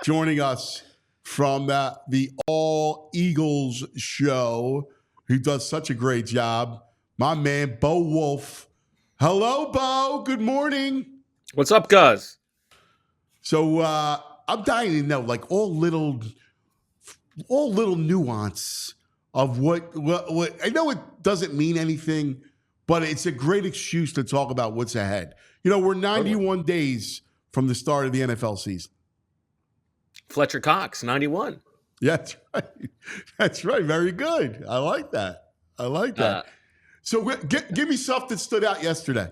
joining us from the All Eagles show, who does such a great job, my man, Bo Wulf. Hello, Bo. Good morning. What's up, Gus? So I'm dying to know, like, all little nuance of what I know it doesn't mean anything, but it's a great excuse to talk about what's ahead. You know, we're 91 days from the start of the NFL season. Fletcher Cox, 91. Yeah, that's right. That's right. Very good. I like that. So give me stuff that stood out yesterday.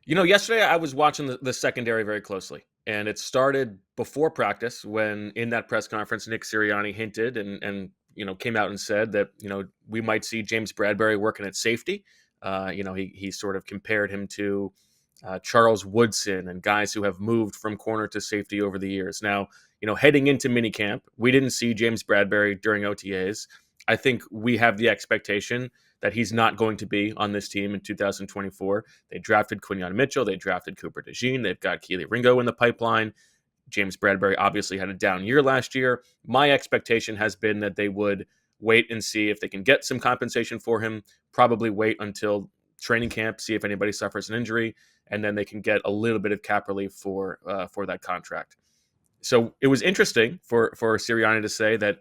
You know, yesterday I was watching the secondary very closely, and it started before practice when in that press conference, Nick Sirianni hinted and came out and said that, we might see James Bradberry working at safety. He sort of compared him to Charles Woodson and guys who have moved from corner to safety over the years. Now, heading into minicamp, we didn't see James Bradberry during OTAs. I think we have the expectation that he's not going to be on this team in 2024. They drafted Quinyon Mitchell. They drafted Cooper DeJean. They've got Keely Ringo in the pipeline. James Bradberry obviously had a down year last year. My expectation has been that they would wait and see if they can get some compensation for him, probably wait until training camp, see if anybody suffers an injury, and then they can get a little bit of cap relief for that contract. So it was interesting for Sirianni to say that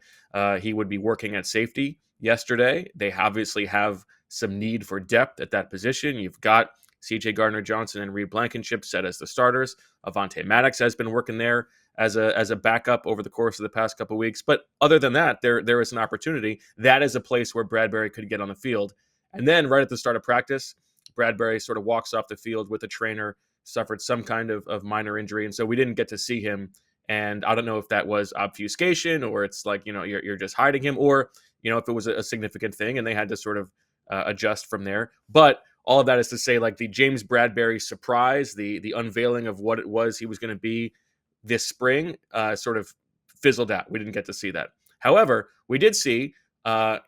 he would be working at safety yesterday. They obviously have some need for depth at that position. You've got C.J. Gardner-Johnson and Reed Blankenship set as the starters. Avonte Maddox has been working there as a backup over the course of the past couple of weeks. But other than that, there is an opportunity. That is a place where Bradberry could get on the field. And then right at the start of practice, Bradberry sort of walks off the field with a trainer, suffered some kind of minor injury. And so we didn't get to see him. And I don't know if that was obfuscation or it's like, you're just hiding him, or, if it was a significant thing and they had to sort of adjust from there. But all of that is to say, like, the James Bradberry surprise, the unveiling of what it was he was going to be this spring sort of fizzled out. We didn't get to see that. However, we did see,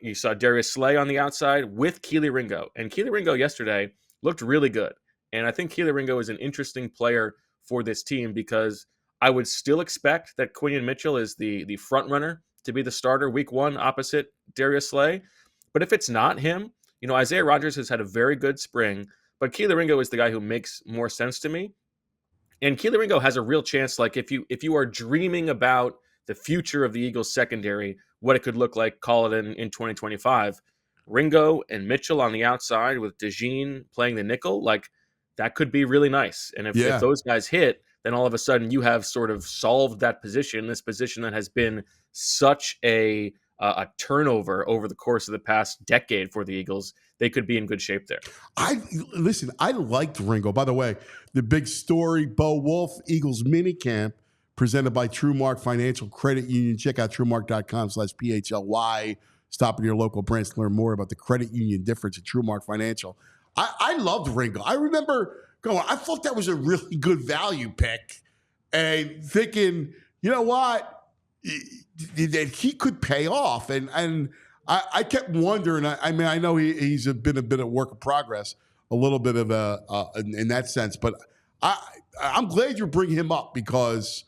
you saw Darius Slay on the outside with Keely Ringo. And Keely Ringo yesterday looked really good. And I think Keely Ringo is an interesting player for this team because I would still expect that Quinyon Mitchell is the front runner to be the starter week one opposite Darius Slay. But if it's not him, Isaiah Rodgers has had a very good spring, but Keely Ringo is the guy who makes more sense to me. And Keely Ringo has a real chance. Like if you are dreaming about the future of the Eagles secondary, what it could look like, call it in 2025, Ringo and Mitchell on the outside with DeJean playing the nickel, like that could be really nice. And if those guys hit, then all of a sudden you have sort of solved that position, this position that has been such a turnover over the course of the past decade for the Eagles. They could be in good shape there. I liked Ringo. By the way, the big story, Bo Wulf, Eagles minicamp, presented by TrueMark Financial Credit Union. Check out TrueMark.com/PHLY. Stop in your local branch to learn more about the credit union difference at TrueMark Financial. I loved Ringo. I remember going, I thought that was a really good value pick and thinking, you know what, that he could pay off. And I kept wondering, I know he's been a bit of work in progress, a little bit of in that sense, but I'm glad you're bringing him up because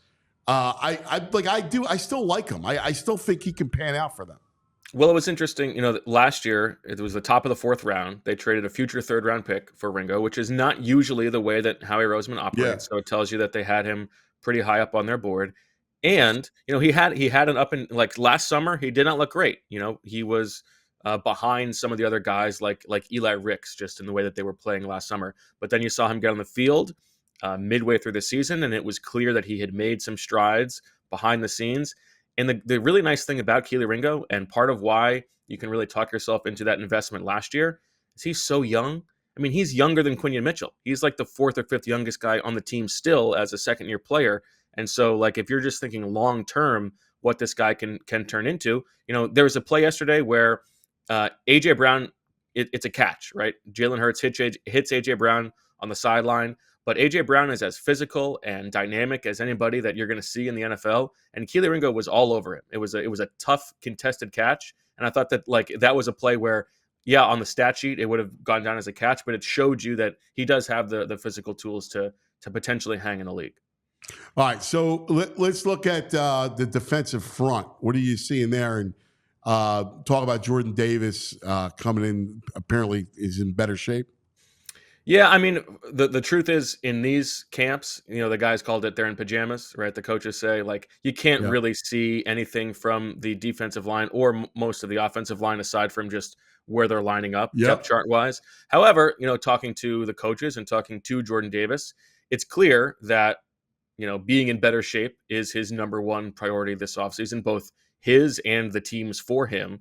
I still like him. I still think he can pan out for them. Well, it was interesting, last year, it was the top of the fourth round. They traded a future third-round pick for Ringo, which is not usually the way that Howie Roseman operates. Yeah. So it tells you that they had him pretty high up on their board. And, he had an up and like last summer, he did not look great. He was behind some of the other guys like Eli Ricks, just in the way that they were playing last summer. But then you saw him get on the field midway through the season, and it was clear that he had made some strides behind the scenes. And the really nice thing about Keely Ringo, and part of why you can really talk yourself into that investment last year, is he's so young. I mean, he's younger than Quinyon Mitchell. He's like the fourth or fifth youngest guy on the team still as a second-year player. And so, like, if you're just thinking long-term what this guy can turn into, there was a play yesterday where A.J. Brown, it's a catch, right? Jalen Hurts hits A.J. Brown on the sideline. But A.J. Brown is as physical and dynamic as anybody that you're going to see in the NFL. And Keely Ringo was all over him. It was a tough, contested catch. And I thought that, like, that was a play where, yeah, on the stat sheet, it would have gone down as a catch, but it showed you that he does have the physical tools to potentially hang in the league. All right, so let's look at the defensive front. What are you seeing there? And talk about Jordan Davis coming in. Apparently, is in better shape. Yeah, I mean, the truth is, in these camps, the guys called it they're in pajamas, right? The coaches say, like, you can't Yeah. really see anything from the defensive line or most of the offensive line aside from just where they're lining up depth Yep. chart wise. However, talking to the coaches and talking to Jordan Davis, it's clear that being in better shape is his number one priority this offseason, both his and the team's for him.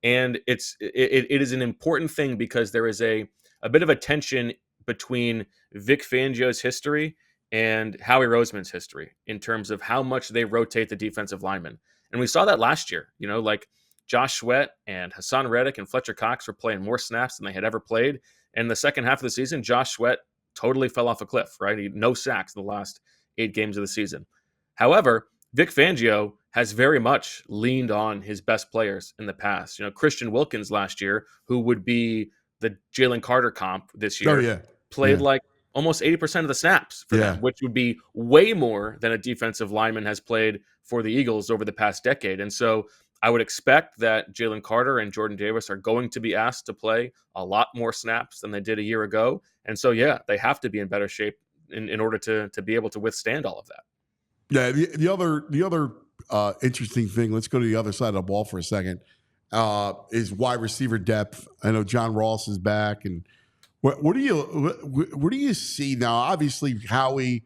And it is an important thing because there is a bit of a tension between Vic Fangio's history and Howie Roseman's history in terms of how much they rotate the defensive linemen. And we saw that last year, like Josh Sweat and Hassan Reddick and Fletcher Cox were playing more snaps than they had ever played. And the second half of the season, Josh Sweat totally fell off a cliff, right? He no sacks in the last 8 games of the season. However, Vic Fangio has very much leaned on his best players in the past. Christian Wilkins last year, who would be the Jalen Carter comp this year, Oh yeah. played Yeah. like almost 80% of the snaps for Yeah. them, which would be way more than a defensive lineman has played for the Eagles over the past decade. And so I would expect that Jalen Carter and Jordan Davis are going to be asked to play a lot more snaps than they did a year ago. And so, yeah, they have to be in better shape in order to be able to withstand all of that. Yeah. The other interesting thing. Let's go to the other side of the ball for a second. Is wide receiver depth. I know John Ross is back, and what do you see now? Obviously, Howie,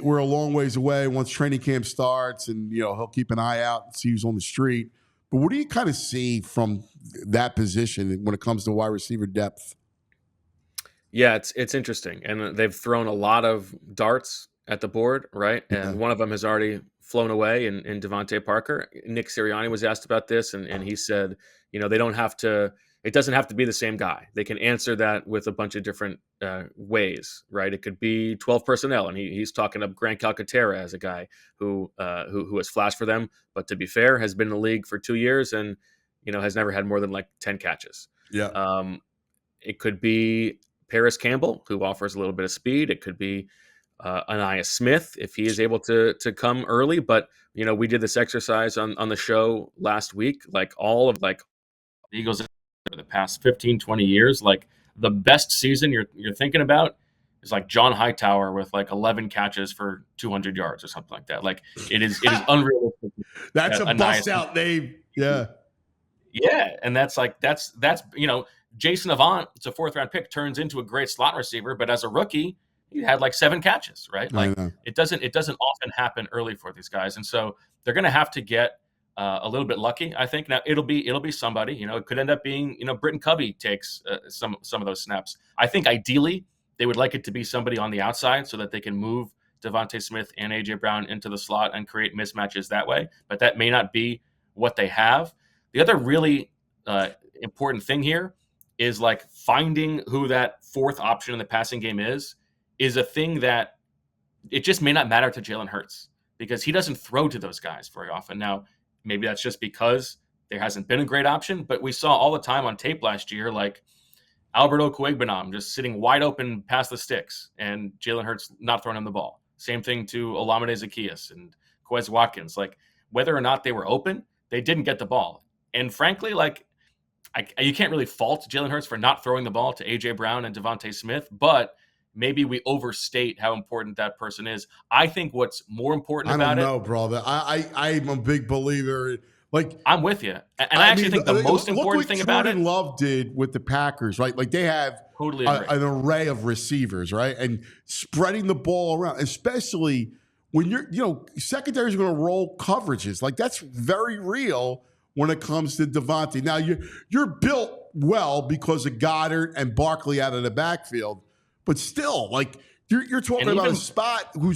we're a long ways away once training camp starts, and he'll keep an eye out and see who's on the street. But what do you kind of see from that position when it comes to wide receiver depth? Yeah, it's interesting, and they've thrown a lot of darts at the board, right? Yeah. And one of them has already flown away in Devontae Parker. Nick Sirianni was asked about this, and he said, they don't have to. It doesn't have to be the same guy. They can answer that with a bunch of different ways, right? It could be 12 personnel, and he's talking up Grant Calcaterra as a guy who has flashed for them, but to be fair, has been in the league for 2 years and has never had more than like 10 catches. Yeah. It could be Paris Campbell, who offers a little bit of speed. It could be Anaya Smith if he is able to come early. But we did this exercise on the show last week. Like all of the Eagles for the past 15, 20 years, like the best season you're thinking about is like John Hightower with like 11 catches for 200 yards or something like that. Like it is unrealistic. That's a bust out name. Yeah. Yeah, and that's Jason Avant, it's a 4th round pick, turns into a great slot receiver, but as a rookie, he had like 7 catches, right? Like it doesn't often happen early for these guys, and so they're going to have to get a little bit lucky, I think. Now it'll be somebody. It could end up being Britton Covey takes some of those snaps. I think ideally they would like it to be somebody on the outside so that they can move Devontae Smith and AJ Brown into the slot and create mismatches that way. But that may not be what they have. The other really important thing here is like finding who that 4th option in the passing game is a thing that it just may not matter to Jalen Hurts because he doesn't throw to those guys very often. Now, maybe that's just because there hasn't been a great option, but we saw all the time on tape last year, like Alberto Kuegbenam just sitting wide open past the sticks and Jalen Hurts not throwing him the ball. Same thing to Olamide Zaccheaus and Quez Watkins. Like whether or not they were open, they didn't get the ball. And frankly, like you can't really fault Jalen Hurts for not throwing the ball to A.J. Brown and Devontae Smith, but maybe we overstate how important that person is. I think what's more important about it. I don't know, brother. I'm a big believer. Like I'm with you, and I actually think the most important thing about it. Jordan Love did with the Packers, right? Like they have totally an array of receivers, right? And spreading the ball around, especially when secondaries are going to roll coverages. Like that's very real when it comes to Devontae. Now you're built well because of Goddard and Barkley out of the backfield, but still, like you're talking about a spot he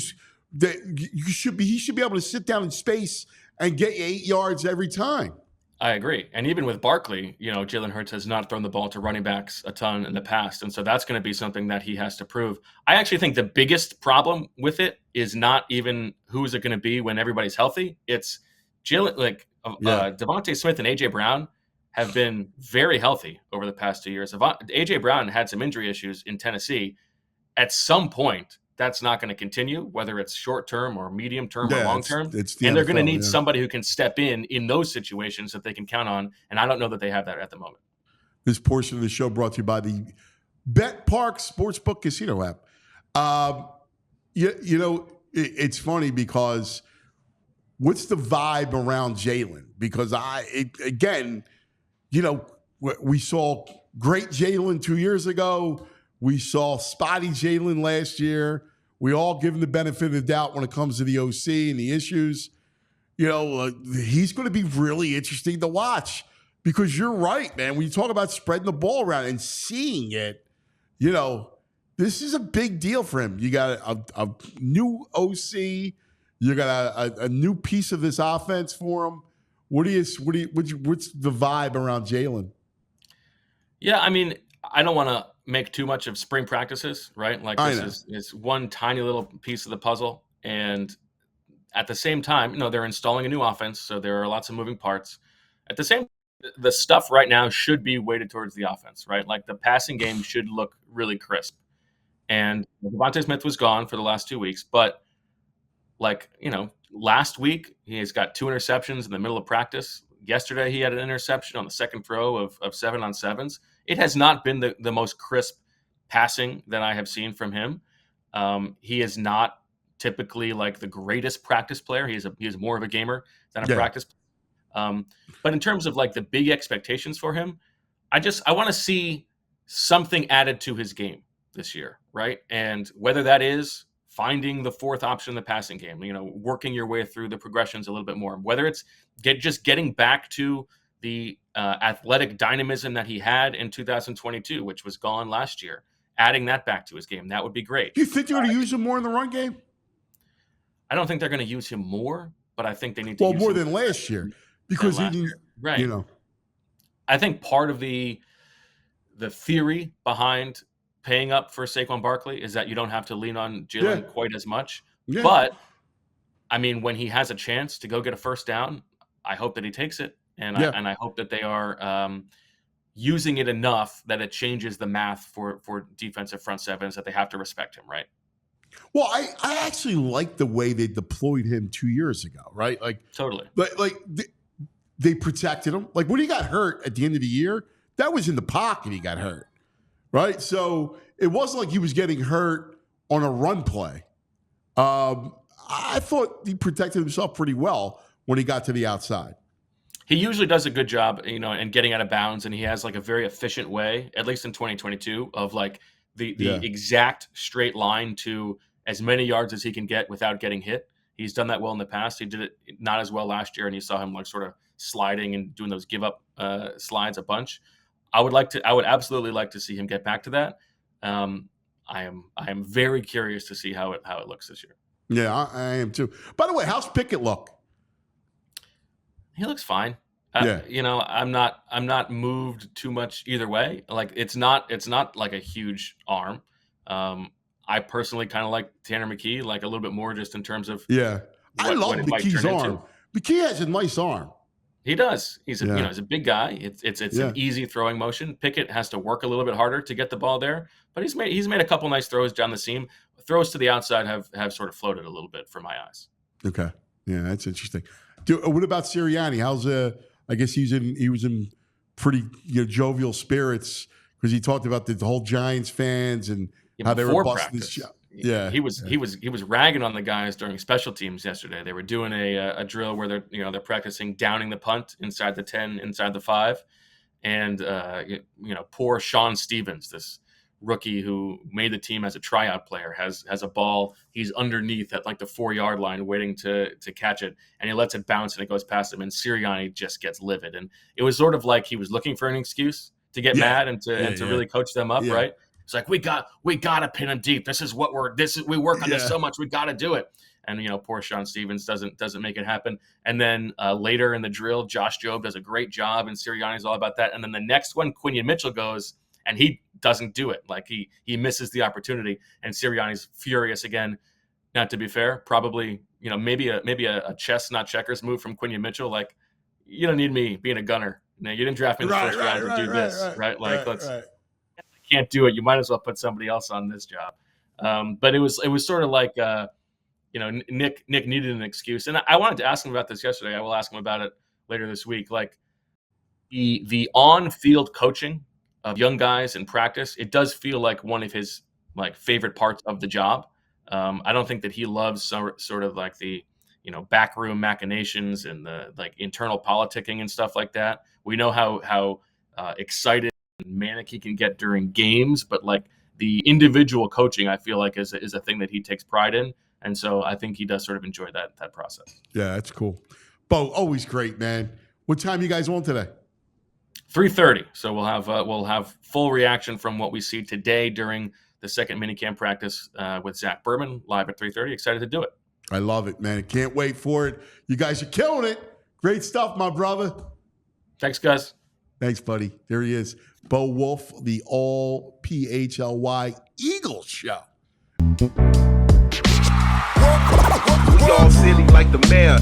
should be able to sit down in space and get you 8 yards every time. I agree. And even with Barkley, Jalen Hurts has not thrown the ball to running backs a ton in the past. And so that's going to be something that he has to prove. I actually think the biggest problem with it is not even who is it going to be when everybody's healthy. It's Devontae Smith and A.J. Brown have been very healthy over the past 2 years. A.J. Brown had some injury issues in Tennessee. At some point, that's not going to continue, whether it's short term or medium term or long term. It's the and they're going to NFL, need somebody who can step in those situations that they can count on. And I don't know that they have that at the moment. This portion of the show brought to you by the Bet Park Sportsbook Casino app. It's funny because what's the vibe around Jalen? Because we saw great Jalen 2 years ago. We saw spotty Jalen last year. We all give him the benefit of the doubt when it comes to the OC and the issues. He's going to be really interesting to watch because you're right, man. When you talk about spreading the ball around and seeing it, this is a big deal for him. You got a new OC. You got a new piece of this offense for him. What's the vibe around Jalen? Yeah, I mean, I don't want to make too much of spring practices, right? Like this is one tiny little piece of the puzzle. And at the same time, they're installing a new offense. So there are lots of moving parts. At the same the stuff right now should be weighted towards the offense, right? Like the passing game should look really crisp. And Devontae Smith was gone for the last 2 weeks, but last week he has got 2 interceptions in the middle of practice. Yesterday he had an interception on the second throw of 7-on-7s. It has not been the most crisp passing that I have seen from him. He is not typically like the greatest practice player. He is more of a gamer than a practice player. But in terms of like the big expectations for him, I want to see something added to his game this year, right? And whether that is finding the fourth option in the passing game, working your way through the progressions a little bit more, whether it's just getting back to the athletic dynamism that he had in 2022, which was gone last year, adding that back to his game, that would be great. Do you think they're going to use him more in the run game? I don't think they're going to use him more, but I think they need to use more him than last year because he didn't, right. I think part of the theory behind paying up for Saquon Barkley is that you don't have to lean on Jalen quite as much. Yeah. But I mean, when he has a chance to go get a first down, I hope that he takes it. And I hope that they are using it enough that it changes the math for defensive front sevens, that they have to respect him, right? Well, I actually like the way they deployed him 2 years ago, right? Like totally. Like they protected him. Like when he got hurt at the end of the year, that was in the pocket he got hurt, right? So it wasn't like he was getting hurt on a run play. I thought he protected himself pretty well when he got to the outside. He usually does a good job, in getting out of bounds, and he has like a very efficient way, at least in 2022, of like the exact straight line to as many yards as he can get without getting hit. He's done that well in the past. He did it not as well last year, and you saw him like sort of sliding and doing those give up slides a bunch. I would absolutely like to see him get back to that. I am very curious to see how it looks this year. Yeah, I am too. By the way, how's Pickett look? He looks fine. I'm not moved too much either way. Like it's not like a huge arm. I personally kind of like Tanner McKee like a little bit more just in terms of I love McKee's arm. McKee has a nice arm. He does. He's a big guy. It's an easy throwing motion. Pickett has to work a little bit harder to get the ball there, but he's made a couple nice throws down the seam. Throws to the outside have sort of floated a little bit for my eyes. Okay, yeah, that's interesting. What about Sirianni? How's I guess he was in pretty jovial spirits because he talked about the whole Giants fans and how they were busting this shot. Yeah, he was ragging on the guys during special teams yesterday. They were doing a drill where they're practicing downing the punt inside the 10, inside the 5, and poor Sean Stevens, this rookie who made the team as a tryout player, has a ball. He's underneath at like the 4-yard line waiting to catch it, and he lets it bounce and it goes past him, and Sirianni just gets livid. And it was sort of like he was looking for an excuse to get mad and to really coach them up, right? It's like we got to pin him deep. This is what we work on this so much. We got to do it. And poor Sean Stevens doesn't make it happen. And then later in the drill, Josh Jobe does a great job, and Sirianni's all about that. And then the next one, Quinion Mitchell goes, and he doesn't do it. Like he misses the opportunity, and Sirianni's furious again. Now, to be fair, probably maybe a chess not checkers move from Quinion Mitchell. Like, you don't need me being a gunner. You didn't draft me in the first round to do this, right? Like, I can't do it. You might as well put somebody else on this job. But it was sort of like, Nick needed an excuse. And I wanted to ask him about this yesterday. I will ask him about it later this week. Like the on-field coaching of young guys in practice, it does feel like one of his like favorite parts of the job. I don't think that he loves sort of like the, backroom machinations and the like internal politicking and stuff like that. We know how excited and manic he can get during games, but like the individual coaching, I feel like is a thing that he takes pride in. And so I think he does sort of enjoy that process. Yeah, that's cool. Bo, always great, man. What time you guys on today? 3:30. So we'll have full reaction from what we see today during the second minicamp practice with Zach Berman live at 3:30. Excited to do it. I love it, man. I can't wait for it. You guys are killing it. Great stuff, my brother. Thanks, guys. Thanks, buddy. There he is. Bo Wulf, the All PHLY Eagles Show. We all city like the mayor.